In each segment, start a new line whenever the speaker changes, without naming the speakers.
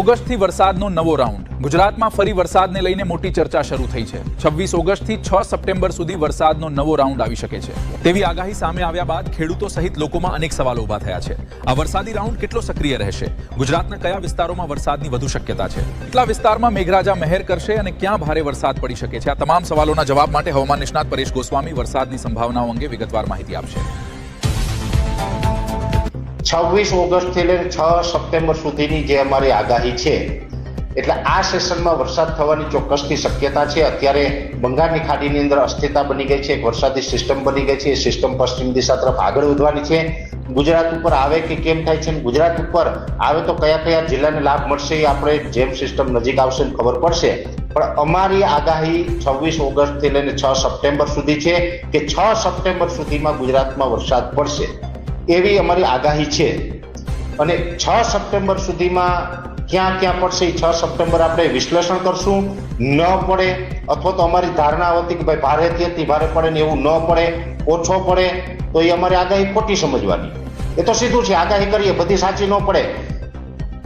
ઓગસ્ટથી વરસાદનો નવો રાઉન્ડ. ગુજરાતમાં ફરી વરસાદને લઈને મોટી ચર્ચા શરૂ થઈ છે. 26 ઓગસ્ટથી 6 સપ્ટેમ્બર સુધી વરસાદનો નવો રાઉન્ડ આવી શકે છે. તેવી આગાહી સામે આવ્યા બાદ ખેડૂતો સહિત લોકોમાં અનેક સવાલો ઊભા થયા છે. આ વરસાદી રાઉન્ડ કેટલો સક્રિય રહેશે? ગુજરાતના કયા વિસ્તારોમાં વરસાદની વધુ શક્યતા છે? કેટલા વિસ્તારમાં મેઘરાજા મહેર કરશે અને ક્યાં ભારે વરસાદ પડી શકે છે? આ તમામ સવાલોના જવાબ માટે હવામાન નિષ્ણાત પરેશ ગોસ્વામી વરસાદની સંભાવનાઓ અંગે વિગતવાર માહિતી આપશે.
26 ઓગસ્ટથી લઈને 6 સપ્ટેમ્બર સુધીની જે અમારી આગાહી છે, એટલે આ સેશનમાં વરસાદ થવાની ચોક્કસથી શક્યતા છે. અત્યારે બંગાળની ખાડીની અંદર અસ્થિરતા બની ગઈ છે, એક વરસાદી સિસ્ટમ બની ગઈ છે. એ સિસ્ટમ પશ્ચિમ દિશા તરફ આગળ વધવાની છે. ગુજરાત ઉપર આવે કે કેમ થાય છે, ગુજરાત ઉપર આવે તો કયા કયા જિલ્લાને લાભ મળશે એ આપણે જેમ સિસ્ટમ નજીક આવશે ખબર પડશે. પણ અમારી આગાહી 26 ઓગસ્ટથી લઈને 6 સપ્ટેમ્બર સુધી છે કે 6 સપ્ટેમ્બર સુધીમાં ગુજરાતમાં વરસાદ પડશે એવી અમારી આગાહી છે. અને 6 સપ્ટેમ્બર સુધીમાં ક્યાં ક્યાં પડશે એ 6 સપ્ટેમ્બર આપણે વિશ્લેષણ કરશું. ન પડે અથવા તો અમારી ધારણા હતી કે ભાઈ ભારેથી હતી, ભારે પડે ને એવું ન પડે, ઓછો પડે તો એ અમારી આગાહી ખોટી સમજવાની. એ તો સીધું છે, આગાહી કરીએ બધી સાચી ન પડે.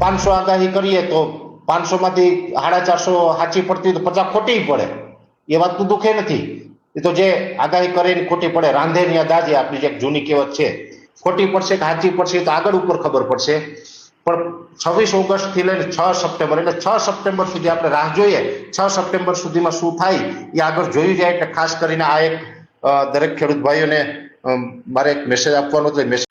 500 આગાહી કરીએ તો 500 માંથી 450 સાચી પડતી તો 50 ખોટી પડે. એ વાતનું દુઃખે નથી. એ તો જે આગાહી કરે ને ખોટી પડે, રાંધે ને દાજે આપણી જે જૂની કહેવત છે. ખોટી પડશે કે સાચી પડશે તો આગળ ઉપર ખબર પડશે. પણ 26 ઓગસ્ટથી લઈને 6 સપ્ટેમ્બર એટલે 6 સપ્ટેમ્બર સુધી આપણે રાહ જોઈએ. 6 સપ્ટેમ્બર સુધીમાં શું થાય એ આગળ જોયું જાય. એટલે ખાસ કરીને આ એક દરેક ખેડૂત ભાઈઓને મારે એક મેસેજ આપવાનો હતો. મેસેજ